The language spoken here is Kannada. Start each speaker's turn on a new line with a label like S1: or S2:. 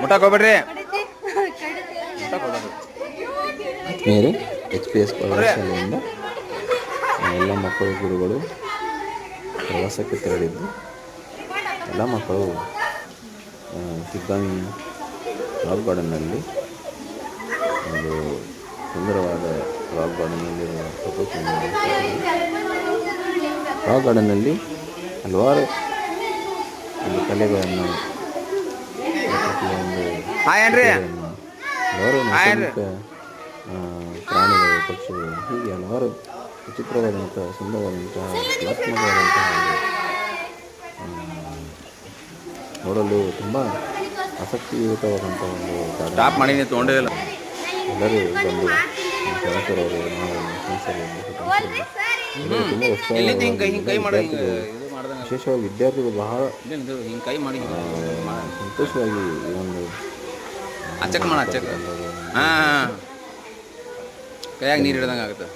S1: ಮುಟ್ಟಕ್ಕೆ ಹೋಗ್ಬೇಡ್ರಿ.
S2: ಆತ್ಮೀಯರೇ, HPS ಪ್ರೌಢಶಾಲೆಯಿಂದ ಎಲ್ಲ ಮಕ್ಕಳು ಗುರುಗಳು ಪ್ರವಾಸಕ್ಕೆ ತೆರಳಿದ್ದು ಎಲ್ಲ ಮಕ್ಕಳು ಕಿಗ್ಗಾಮಿ ರಾಕ್ ಗಾರ್ಡನ್ನಲ್ಲಿ ಒಂದು ಸುಂದರವಾದ ರಾಕ್ ಗಾರ್ಡನ್ನಲ್ಲಿರುವ ರಾಕ್ ಗಾರ್ಡನ್ನಲ್ಲಿ ಹಲವಾರು ಒಂದು ಕಲೆಗಳನ್ನು ಹಲವಾರು ನೈಸರ್ಗಿಕ ಪ್ರಾಣಿಗಳು, ಪಕ್ಷಿಗಳು, ಹೀಗೆ ಹಲವಾರು ವಿಚಿತ್ರವಾದಂಥ ಸುಂದರವಾದಂತಹ ಕಲಾತ್ಮಕವಾದಂತಹ ನೋಡಲು ತುಂಬ ಆಸಕ್ತಿಯುತವಾದಂಥ ಒಂದು
S1: ತೊಗೊಂಡಿಲ್ಲ.
S2: ಎಲ್ಲರೂ ಬಂದು ಸದಸ್ಯರವರು ನಾವು ತುಂಬ ವಿಶೇಷವಾಗಿ ವಿದ್ಯಾರ್ಥಿಗಳು ಬಹಳ ಸಂತೋಷವಾಗಿ ಈ ಒಂದು
S1: ಕೈಯಾಗ ನೀರು ಹಿಡ್ದಂಗೆ ಆಗುತ್ತೆ.